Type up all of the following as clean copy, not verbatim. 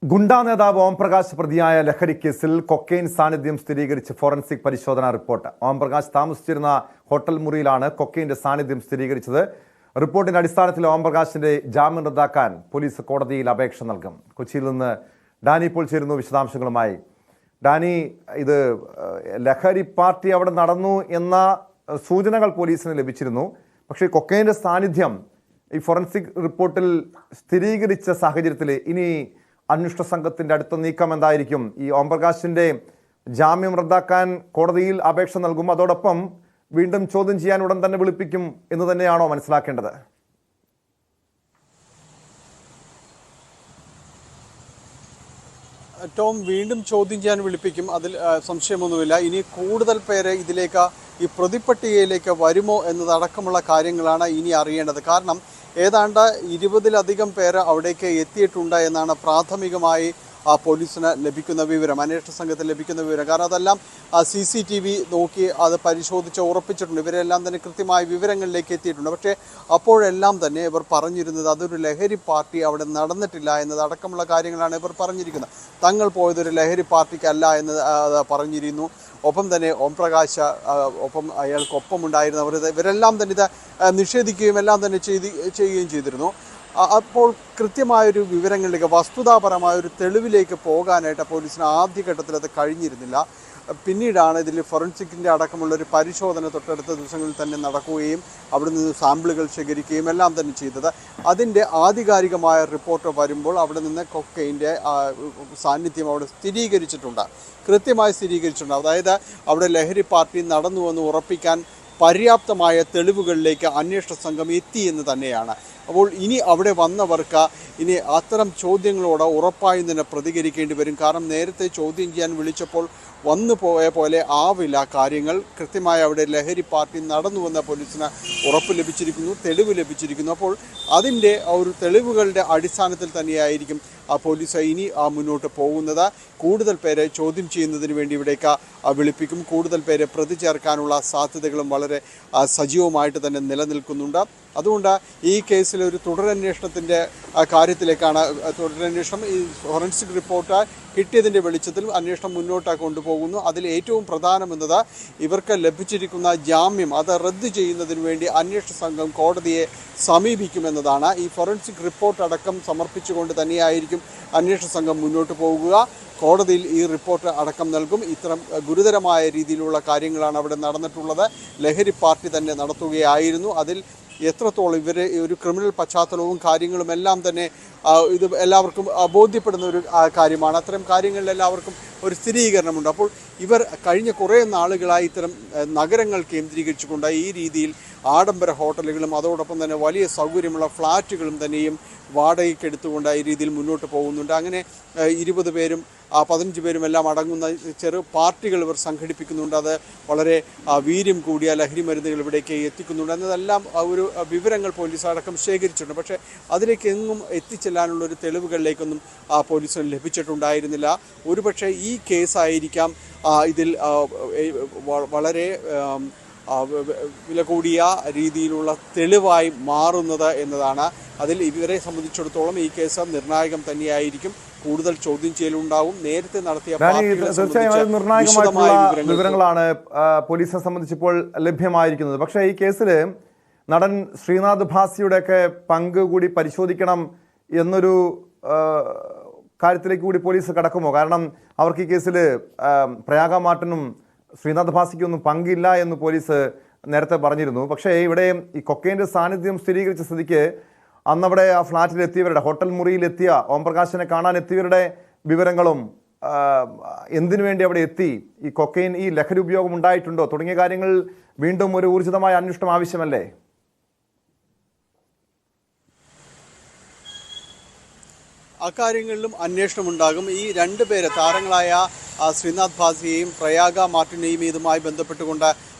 ഗുണ്ടാ നേതാവ് ഓംപ്രകാശ് പ്രതിയായ ലഹരി കേസിൽ കൊക്കെയിൻ സാന്നിധ്യം സ്ഥിരീകരിച്ച് ഫോറൻസിക് പരിശോധനാ റിപ്പോർട്ട്. ഓംപ്രകാശ് താമസിച്ചിരുന്ന ഹോട്ടൽ മുറിയിലാണ് കൊക്കെയിന്റെ സാന്നിധ്യം സ്ഥിരീകരിച്ചത്. റിപ്പോർട്ടിന്റെ അടിസ്ഥാനത്തിൽ ഓംപ്രകാശിന്റെ ജാമ്യം റദ്ദാക്കാൻ പോലീസ് കോടതിയിൽ അപേക്ഷ നൽകും. കൊച്ചിയിൽ നിന്ന് ഡാനി ഇപ്പോൾ ചേരുന്നു വിശദാംശങ്ങളുമായി. ഡാനി, ഇത് ലഹരി പാർട്ടി അവിടെ നടന്നു എന്ന സൂചനകൾ പോലീസിന് ലഭിച്ചിരുന്നു. പക്ഷേ കൊക്കെയിന്റെ സാന്നിധ്യം ഈ ഫോറൻസിക് റിപ്പോർട്ടിൽ സ്ഥിരീകരിച്ച സാഹചര്യത്തിൽ ഇനി അന്വേഷണ സംഘത്തിന്റെ അടുത്ത നീക്കം എന്തായിരിക്കും? ഈ ഓംപ്രകാശിന്റെ ജാമ്യം റദ്ദാക്കാൻ കോടതിയിൽ അപേക്ഷ നൽകും, അതോടൊപ്പം വീണ്ടും ചോദ്യം ചെയ്യാൻ ഉടൻ തന്നെ വിളിപ്പിക്കും എന്ന് തന്നെയാണോ മനസ്സിലാക്കേണ്ടത്? ടോം, വീണ്ടും ചോദ്യം ചെയ്യാൻ വിളിപ്പിക്കും, അതിൽ സംശയമൊന്നുമില്ല. ഇനി കൂടുതൽ പേരെ ഇതിലേക്ക് ഈ പ്രതിപ്പട്ടികയിലേക്ക് വരുമോ എന്നതടക്കമുള്ള കാര്യങ്ങളാണ് ഇനി അറിയേണ്ടത്. കാരണം ഏതാണ്ട് 20-ലധികം പേര് അവിടേക്ക് എത്തിയിട്ടുണ്ട് എന്നാണ് പ്രാഥമികമായി പോലീസിന് ലഭിക്കുന്ന വിവരം, അന്വേഷണ സംഘത്തിന് ലഭിക്കുന്ന വിവരം. കാരണം അതെല്ലാം CCTV നോക്കി അത് പരിശോധിച്ച് ഉറപ്പിച്ചിട്ടുണ്ട്. ഇവരെല്ലാം തന്നെ കൃത്യമായ വിവരങ്ങളിലേക്ക് എത്തിയിട്ടുണ്ട്. പക്ഷേ അപ്പോഴെല്ലാം തന്നെ ഇവർ പറഞ്ഞിരുന്നത് അതൊരു ലഹരി പാർട്ടി അവിടെ നടന്നിട്ടില്ല എന്നതടക്കമുള്ള കാര്യങ്ങളാണ് ഇവർ പറഞ്ഞിരിക്കുന്നത്. തങ്ങൾ പോയതൊരു ലഹരി പാർട്ടിക്കല്ല എന്ന് പറഞ്ഞിരുന്നു. ഒപ്പം തന്നെ ഓംപ്രകാശ് ഒപ്പം അയാൾക്കൊപ്പമുണ്ടായിരുന്നവർ ഇവരെല്ലാം തന്നെ ഇത് നിഷേധിക്കുകയും എല്ലാം തന്നെ ചെയ്യുകയും ചെയ്തിരുന്നു. അപ്പോൾ കൃത്യമായൊരു വിവരങ്ങളിലേക്ക്, വസ്തുതാപരമായൊരു തെളിവിലേക്ക് പോകാനായിട്ട് പോലീസിന് ആദ്യഘട്ടത്തിൽ അത് കഴിഞ്ഞിരുന്നില്ല. പിന്നീടാണ് ഇതിൽ ഫോറൻസിക്കിൻ്റെ അടക്കമുള്ളൊരു പരിശോധന തൊട്ടടുത്ത ദിവസങ്ങളിൽ തന്നെ നടക്കുകയും അവിടെ നിന്ന് സാമ്പിളുകൾ ശേഖരിക്കുകയും എല്ലാം തന്നെ ചെയ്തത്. അതിൻ്റെ ആധികാരികമായ റിപ്പോർട്ട് വരുമ്പോൾ അവിടെ നിന്ന് കൊക്കെയിൻ്റെ സാന്നിധ്യം അവിടെ കൃത്യമായി സ്ഥിരീകരിച്ചിട്ടുണ്ട്. അതായത് അവിടെ ലഹരി പാർട്ടി നടന്നുവെന്ന് ഉറപ്പിക്കാൻ പര്യാപ്തമായ തെളിവുകളിലേക്ക് അന്വേഷണ സംഘം എത്തിയെന്ന് തന്നെയാണ്. അപ്പോൾ ഇനി അവിടെ വന്നവർക്ക് ഇനി അത്തരം ചോദ്യങ്ങളോട് ഉറപ്പായും തന്നെ പ്രതികരിക്കേണ്ടി വരും. കാരണം നേരത്തെ ചോദ്യം ചെയ്യാൻ വിളിച്ചപ്പോൾ വന്നു പോയ പോലെ ആവില്ല കാര്യങ്ങൾ. കൃത്യമായി അവിടെ ലഹരി പാർട്ടി നടന്നുവെന്ന പോലീസിന് ഉറപ്പ് ലഭിച്ചിരിക്കുന്നു, തെളിവ് ലഭിച്ചിരിക്കുന്നു. അപ്പോൾ അതിൻ്റെ ഒരു തെളിവുകളുടെ അടിസ്ഥാനത്തിൽ തന്നെയായിരിക്കും പോലീസ് ഇനി മുന്നോട്ട് പോകുന്നത്. കൂടുതൽ പേരെ ചോദ്യം ചെയ്യുന്നതിന് വേണ്ടി ഇവിടേക്ക് വിളിപ്പിക്കും. കൂടുതൽ പേരെ പ്രതി ചേർക്കാനുള്ള സാധ്യതകളും വളരെ സജീവമായിട്ട് തന്നെ നിലനിൽക്കുന്നുണ്ട്. അതുകൊണ്ട് ഈ കേസിൽ ഒരു തുടരന്വേഷണത്തിൻ്റെ കാര്യത്തിലേക്കാണ്. തുടരന്വേഷണം ഈ ഫോറൻസിക് റിപ്പോർട്ട് കിട്ടിയതിൻ്റെ വെളിച്ചത്തിൽ അന്വേഷണം മുന്നോട്ട് കൊണ്ടുപോകുന്നു. അതിൽ ഏറ്റവും പ്രധാനമെന്നത് ഇവർക്ക് ലഭിച്ചിരിക്കുന്ന ജാമ്യം അത് റദ്ദ് ചെയ്യുന്നതിന് വേണ്ടി അന്വേഷണ സംഘം കോടതിയെ സമീപിക്കുമെന്നതാണ്. ഈ ഫോറൻസിക് റിപ്പോർട്ട് അടക്കം സമർപ്പിച്ചുകൊണ്ട് തന്നെയായിരിക്കും അന്വേഷണ സംഘം മുന്നോട്ട് പോകുക. കോടതിയിൽ ഈ റിപ്പോർട്ട് അടക്കം നൽകും. ഇത്തരം ഗുരുതരമായ രീതിയിലുള്ള കാര്യങ്ങളാണ് അവിടെ നടന്നിട്ടുള്ളത്. ലഹരി പാർട്ടി തന്നെ നടത്തുകയായിരുന്നു. അതിൽ എത്രത്തോളം ഇവരെ ഒരു ക്രിമിനൽ പശ്ചാത്തലവും കാര്യങ്ങളും എല്ലാം തന്നെ ഇത് എല്ലാവർക്കും ബോധ്യപ്പെടുന്ന ഒരു കാര്യമാണ്. അത്തരം കാര്യങ്ങളിൽ എല്ലാവർക്കും ഒരു സ്ഥിരീകരണമുണ്ട്. അപ്പോൾ ഇവർ കഴിഞ്ഞ കുറേ നാളുകളായി ഇത്തരം നഗരങ്ങൾ കേന്ദ്രീകരിച്ചുകൊണ്ട് ഈ രീതിയിൽ ആഡംബര ഹോട്ടലുകളും അതോടൊപ്പം തന്നെ വലിയ സൗകര്യമുള്ള ഫ്ലാറ്റുകളും തന്നെയും വാടകയ്ക്ക് എടുത്തുകൊണ്ട് ഈ രീതിയിൽ മുന്നോട്ട് പോകുന്നുണ്ട്. അങ്ങനെ 20 പേരും 15 പേരും എല്ലാം അടങ്ങുന്ന ചെറു പാർട്ടികൾ ഇവർ സംഘടിപ്പിക്കുന്നുണ്ട്. അത് വളരെ വീര്യം കൂടിയ ലഹരി മരുന്നുകൾ ഇവിടേക്ക് എത്തിക്കുന്നുണ്ട് എന്നതെല്ലാം ഒരു വിവരങ്ങൾ പോലീസ് അടക്കം ശേഖരിച്ചിട്ടുണ്ട്. പക്ഷേ അതിലേക്ക് എങ്ങും എത്തിച്ചെല്ലാനുള്ളൊരു തെളിവുകളിലേക്കൊന്നും പോലീസിന് ലഭിച്ചിട്ടുണ്ടായിരുന്നില്ല. ഒരുപക്ഷെ ഈ കേസായിരിക്കാം ഇതിൽ വളരെ വില കൂടിയ രീതിയിലുള്ള തെളിവായി മാറുന്നത് എന്നതാണ്. അതിൽ ഇവരെ സംബന്ധിച്ചിടത്തോളം ഈ കേസ് നിർണായകം തന്നെയായിരിക്കും. കൂടുതൽ ചോദ്യം ചെയ്യലുണ്ടാവും. നേരത്തെ നടത്തിയ തീർച്ചയായും നിർണായകമായിട്ടുള്ള വിവരങ്ങളാണ് പോലീസിനെ സംബന്ധിച്ചിപ്പോൾ ലഭ്യമായിരിക്കുന്നത്. പക്ഷേ ഈ കേസിൽ നടൻ ശ്രീനാഥ് ഭാസിയുടെയൊക്കെ പങ്ക് കൂടി പരിശോധിക്കണം എന്നൊരു കാര്യത്തിലേക്ക് കൂടി പോലീസ് കടക്കുമോ? കാരണം അവർക്ക് ഈ കേസിൽ പ്രയാഗ മാർട്ടിനും ശ്രീനാഥ് ഭാസിക്കൊന്നും പങ്കില്ല എന്ന് പോലീസ് നേരത്തെ പറഞ്ഞിരുന്നു. പക്ഷേ ഇവിടെ ഈ കൊക്കെയിൻ്റെ സാന്നിധ്യം സ്ഥിരീകരിച്ച സ്ഥിതിക്ക് അന്നവിടെ ആ ഫ്ലാറ്റിലെത്തിയവരുടെ, ഹോട്ടൽ മുറിയിലെത്തിയ ഓംപ്രകാശിനെ കാണാൻ എത്തിയവരുടെ വിവരങ്ങളും എന്തിനു വേണ്ടി അവിടെ എത്തി, ഈ കൊക്കെയിൻ ഈ ലഹരി ഉപയോഗം ഉണ്ടായിട്ടുണ്ടോ തുടങ്ങിയ കാര്യങ്ങൾ വീണ്ടും ഒരു ഊർജിതമായ അന്വേഷണം ആവശ്യമല്ലേ? അക്കാര്യങ്ങളിലും അന്വേഷണം ഉണ്ടാകും. ഈ 2 പേര് താരങ്ങളായ ശ്രീനാഥ് ഭാസിയെയും പ്രയാഗ മാർട്ടിനെയും ഇതുമായി ബന്ധപ്പെട്ടുകൊണ്ട്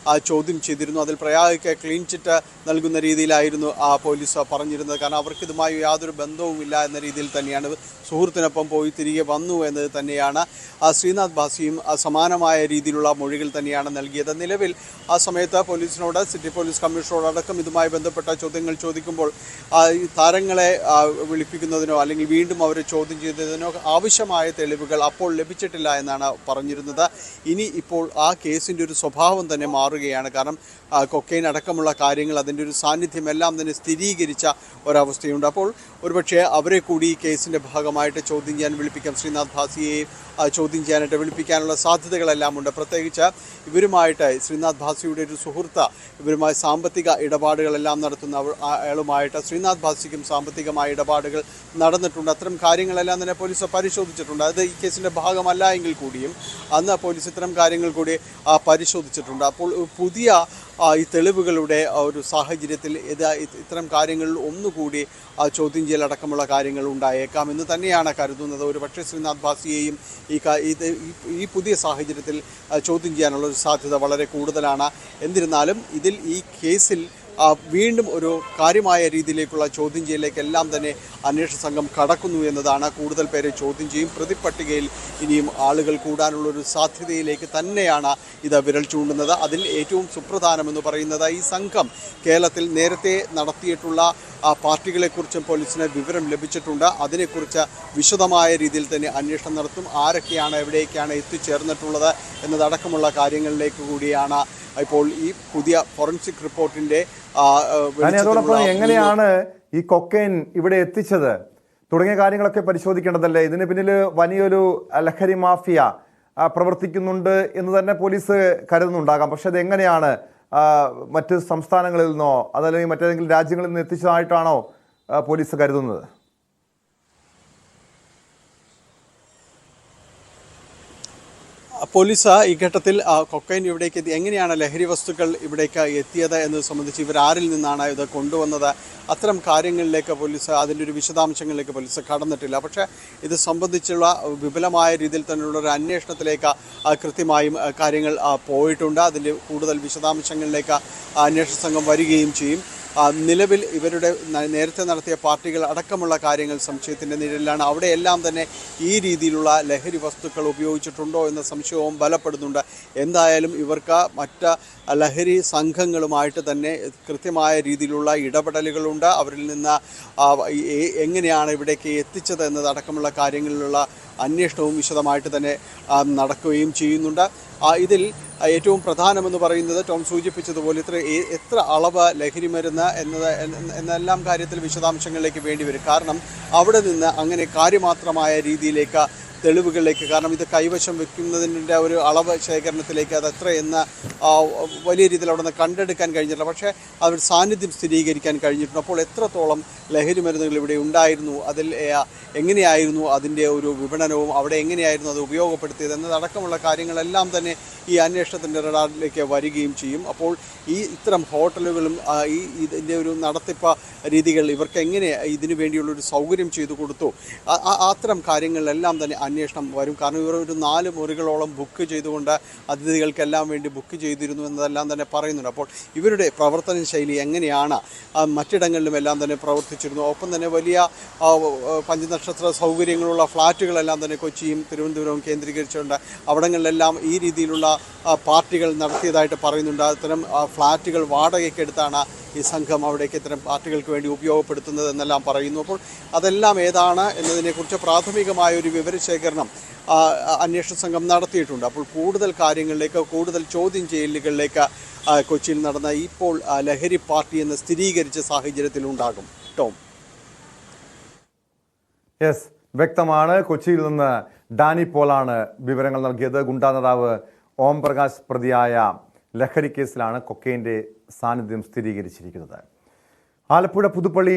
ചോദ്യം ചെയ്തിരുന്നു. അതിൽ പ്രയാഗയ്ക്ക് ക്ലീൻ ചിറ്റ് നൽകുന്ന രീതിയിലായിരുന്നു പോലീസ് പറഞ്ഞിരുന്നത്. കാരണം അവർക്ക് ഇതുമായി യാതൊരു ബന്ധവുമില്ല എന്ന രീതിയിൽ തന്നെയാണ്, സുഹൃത്തിനൊപ്പം പോയി തിരികെ വന്നു എന്നത് തന്നെയാണ് ശ്രീനാഥ് ഭാസിയും സമാനമായ രീതിയിലുള്ള മൊഴികൾ തന്നെയാണ് നൽകിയത്. നിലവിൽ ആ സമയത്ത് പോലീസിനോട്, സിറ്റി പോലീസ് കമ്മീഷണറോടക്കം ഇതുമായി ബന്ധപ്പെട്ട ചോദ്യങ്ങൾ ചോദിക്കുമ്പോൾ ഈ താരങ്ങളെ വിളിപ്പിക്കുന്നതിനോ അല്ലെങ്കിൽ വീണ്ടും അവരെ ചോദ്യം ചെയ്തതിനോ ആവശ്യമായ തെളിവുകൾ അപ്പോൾ ലഭിച്ചിട്ടില്ല എന്നാണ് പറഞ്ഞിരുന്നത്. ഇനി ഇപ്പോൾ ആ കേസിൻ്റെ ഒരു സ്വഭാവം തന്നെ മാറുകയാണ്. കാരണം കൊക്കൈൻ അടക്കമുള്ള കാര്യങ്ങൾ, അതിൻ്റെ ഒരു സാന്നിധ്യം എല്ലാം തന്നെ സ്ഥിരീകരിച്ച ഒരവസ്ഥയുണ്ട്. അപ്പോൾ ഒരുപക്ഷെ അവരെ കൂടി ഈ കേസിൻ്റെ ഭാഗമായിട്ട് ചോദ്യം ചെയ്യാൻ വിളിപ്പിക്കാം. ശ്രീനാഥ് ഭാസിയെ ചോദ്യം ചെയ്യാനായിട്ട് വിളിപ്പിക്കാനുള്ള സാധ്യതകളെല്ലാം ഉണ്ട്. പ്രത്യേകിച്ച് ഇവരുമായിട്ട്, ശ്രീനാഥ് ഭാസിയുടെ ഒരു സുഹൃത്ത് ഇവരുമായി സാമ്പത്തിക ഇടപാടുകളെല്ലാം നടത്തുന്ന അയാളുമായിട്ട് ശ്രീനാഥ് ഭാസിക്കും സാമ്പത്തികമായ ഇടപാടുകൾ നടന്നിട്ടുണ്ട്. അത്തരം കാര്യങ്ങളെല്ലാം തന്നെ പോലീസ് പരിശോധിച്ചിട്ടുണ്ട്. അത് ഈ കേസിൻ്റെ ഭാഗമല്ല എങ്കിൽ കൂടിയും അന്ന് പോലീസ് ഇത്തരം കാര്യങ്ങൾ കൂടി പരിശോധിച്ചിട്ടുണ്ട്. അപ്പോൾ പുതിയ ഈ തെളിവുകളുടെ ഒരു സാഹചര്യത്തിൽ ഇത്തരം കാര്യങ്ങളിൽ ഒന്നുകൂടി ചോദ്യം ചെയ്യലടക്കമുള്ള കാര്യങ്ങൾ ഉണ്ടായേക്കാം എന്ന് തന്നെയാണ് കരുതുന്നത്. ഒരു പക്ഷേ ശ്രീനാഥ് ഭാസിയെയും ഈ പുതിയ സാഹചര്യത്തിൽ ചോദ്യം ചെയ്യാനുള്ള ഒരു സാധ്യത വളരെ കൂടുതലാണ്. എന്നിരുന്നാലും ഇതിൽ ഈ കേസിൽ വീണ്ടും ഒരു കാര്യമായ രീതിയിലേക്കുള്ള ചോദ്യം ചെയ്യലിലേക്കെല്ലാം തന്നെ അന്വേഷണ സംഘം കടക്കുന്നു എന്നതാണ്. കൂടുതൽ പേരെ ചോദ്യം ചെയ്യും. പ്രതിപട്ടികയിൽ ഇനിയും ആളുകൾ കൂടാനുള്ളൊരു സാധ്യതയിലേക്ക് തന്നെയാണ് ഇത് വിരൽ ചൂണ്ടുന്നത്. അതിൽ ഏറ്റവും സുപ്രധാനമെന്ന് പറയുന്നത് ഈ സംഘം കേരളത്തിൽ നേരത്തെ നടത്തിയിട്ടുള്ള പാർട്ടികളെക്കുറിച്ചും പോലീസിന് വിവരം ലഭിച്ചിട്ടുണ്ട്. അതിനെക്കുറിച്ച് വിശദമായ രീതിയിൽ തന്നെ അന്വേഷണം നടത്തും. ആരൊക്കെയാണ്, എവിടേക്കാണ് എത്തിച്ചേർന്നിട്ടുള്ളത് എന്നതടക്കമുള്ള കാര്യങ്ങളിലേക്ക് കൂടിയാണ് ഇപ്പോൾ ഈ പുതിയ ഫോറൻസിക് റിപ്പോർട്ടിന്റെ അതോടൊപ്പം എങ്ങനെയാണ് ഈ കൊക്കൈൻ ഇവിടെ എത്തിച്ചത് തുടങ്ങിയ കാര്യങ്ങളൊക്കെ പരിശോധിക്കേണ്ടതല്ലേ? ഇതിന് പിന്നിൽ വലിയൊരു ലഹരി മാഫിയ പ്രവർത്തിക്കുന്നുണ്ട് എന്ന് തന്നെ പോലീസ് കരുതുന്നുണ്ടാകാം. പക്ഷെ അത് എങ്ങനെയാണ് മറ്റ് സംസ്ഥാനങ്ങളിൽ നിന്നോ അതല്ലെങ്കിൽ മറ്റേതെങ്കിലും രാജ്യങ്ങളിൽ നിന്ന് എത്തിച്ചതായിട്ടാണോ പോലീസ് കരുതുന്നത്? പോലീസ് ഈ ഘട്ടത്തിൽ കൊക്കൈൻ ഇവിടേക്ക് എത്തി, എങ്ങനെയാണ് ലഹരി വസ്തുക്കൾ ഇവിടേക്ക് എത്തിയത് എന്നത് സംബന്ധിച്ച് ഇവരാരിൽ നിന്നാണ് ഇത് കൊണ്ടുവന്നത്, അത്തരം കാര്യങ്ങളിലേക്ക് പോലീസ്, അതിൻ്റെ ഒരു വിശദാംശങ്ങളിലേക്ക് പോലീസ് കടന്നിട്ടില്ല. പക്ഷേ ഇത് സംബന്ധിച്ചുള്ള വിപുലമായ രീതിയിൽ തന്നെയുള്ള ഒരു അന്വേഷണത്തിലേക്ക് കൃത്യമായും കാര്യങ്ങൾ പോയിട്ടുണ്ട്. അതിൻ്റെ കൂടുതൽ വിശദാംശങ്ങളിലേക്ക് അന്വേഷണ സംഘം വരികയും ചെയ്യും. നിലവിൽ ഇവരുടെ നേരത്തെ നടത്തിയ പാർട്ടികൾ അടക്കമുള്ള കാര്യങ്ങൾ സംശയത്തിൻ്റെ നിഴലിലാണ്. അവിടെയെല്ലാം തന്നെ ഈ രീതിയിലുള്ള ലഹരി വസ്തുക്കൾ ഉപയോഗിച്ചിട്ടുണ്ടോ എന്ന സംശയവും ബലപ്പെടുന്നുണ്ട്. എന്തായാലും ഇവർക്ക് മറ്റ് ലഹരി സംഘങ്ങളുമായിട്ട് തന്നെ കൃത്യമായ രീതിയിലുള്ള ഇടപെടലുകളുണ്ട്. അവരിൽ നിന്ന് എങ്ങനെയാണ് ഇവിടേക്ക് എത്തിച്ചത് എന്നതടക്കമുള്ള കാര്യങ്ങളിലുള്ള അന്വേഷണവും വിശദമായിട്ട് തന്നെ നടക്കുകയും ചെയ്യുന്നുണ്ട്. ഇതിൽ ഏറ്റവും പ്രധാനമെന്ന് പറയുന്നത് ടോം സൂചിപ്പിച്ചതുപോലെ എത്ര അളവ് ലഹരി മരുന്ന് എന്നെല്ലാം കാര്യത്തിൽ വിശദാംശങ്ങളിലേക്ക് വേണ്ടി വരും. കാരണം അവിടെ നിന്ന് അങ്ങനെ കാര്യമാത്രമായ രീതിയിലേക്ക് തെളിവുകളിലേക്ക്, കാരണം ഇത് കൈവശം വെക്കുന്നതിൻ്റെ ഒരു അളവ് ശേഖരണത്തിലേക്ക് അത് എത്രയെന്ന് വലിയ രീതിയിൽ അവിടെ നിന്ന് കണ്ടെടുക്കാൻ കഴിഞ്ഞിട്ടില്ല. പക്ഷേ അവർ സാന്നിധ്യം സ്ഥിരീകരിക്കാൻ കഴിഞ്ഞിട്ടുണ്ട്. അപ്പോൾ എത്രത്തോളം ലഹരി മരുന്നുകൾ ഇവിടെ ഉണ്ടായിരുന്നു, അതിൽ എങ്ങനെയായിരുന്നു അതിൻ്റെ ഒരു വിപണനവും അവിടെ എങ്ങനെയായിരുന്നു അത് ഉപയോഗപ്പെടുത്തിയത് എന്നതടക്കമുള്ള കാര്യങ്ങളെല്ലാം തന്നെ ഈ അന്വേഷണത്തിൻ്റെ റഡാറിലേക്ക് വരികയും ചെയ്യും. അപ്പോൾ ഇത്തരം ഹോട്ടലുകളും ഇതിൻ്റെ ഒരു നടത്തിപ്പ് രീതികൾ ഇവർക്ക് എങ്ങനെ ഇതിനു വേണ്ടിയുള്ളൊരു സൗകര്യം ചെയ്തു കൊടുത്തു, അത്തരം കാര്യങ്ങളിലെല്ലാം തന്നെ അന്വേഷണം വരും. കാരണം ഇവർ ഒരു 4 മുറികളോളം ബുക്ക് ചെയ്തുകൊണ്ട് അതിഥികൾക്കെല്ലാം വേണ്ടി ബുക്ക് ചെയ്തിരുന്നു എന്നതെല്ലാം തന്നെ പറയുന്നുണ്ട്. അപ്പോൾ ഇവരുടെ പ്രവർത്തന ശൈലി എങ്ങനെയാണ്, മറ്റിടങ്ങളിലും എല്ലാം തന്നെ പ്രവർത്തിച്ചിരുന്നു. ഒപ്പം തന്നെ വലിയ 5 നക്ഷത്ര സൗകര്യങ്ങളുള്ള ഫ്ലാറ്റുകളെല്ലാം തന്നെ കൊച്ചിയും തിരുവനന്തപുരവും കേന്ദ്രീകരിച്ചുകൊണ്ട് അവിടങ്ങളിലെല്ലാം ഈ രീതിയിലുള്ള പാർട്ടികൾ നടത്തിയതായിട്ട് പറയുന്നുണ്ട്. അത്തരം ഫ്ലാറ്റുകൾ വാടകയ്ക്കെടുത്താണ് ഈ സംഘം അവിടേക്ക് ഇത്തരം പാർട്ടികൾക്ക് വേണ്ടി ഉപയോഗപ്പെടുത്തുന്നത് എന്നെല്ലാം പറയുന്നു. അപ്പോൾ അതെല്ലാം ഏതാണ് എന്നതിനെക്കുറിച്ച് പ്രാഥമികമായ ഒരു വിവരശേഖരണം അന്വേഷണ സംഘം നടത്തിയിട്ടുണ്ട്. അപ്പോൾ കൂടുതൽ കാര്യങ്ങളിലേക്ക്, കൂടുതൽ ചോദ്യം ചെയ്യലുകളിലേക്ക് കൊച്ചിയിൽ നടന്ന ഇപ്പോൾ ലഹരി പാർട്ടി എന്ന് സ്ഥിരീകരിച്ച സാഹചര്യത്തിലുണ്ടാകും. ടോം. യെസ്, വ്യക്തമാണ്. കൊച്ചിയിൽ നിന്ന് ഡാനി പോളാണ് വിവരങ്ങൾ നൽകിയത്. ഗുണ്ടാ നേതാവ് ഓം പ്രകാശ് പ്രതിയായ ലഹരി കേസിലാണ് കൊക്കൈൻ്റെ സാന്നിധ്യം സ്ഥിരീകരിച്ചിരിക്കുന്നത്. ആലപ്പുഴ പുതുപ്പള്ളി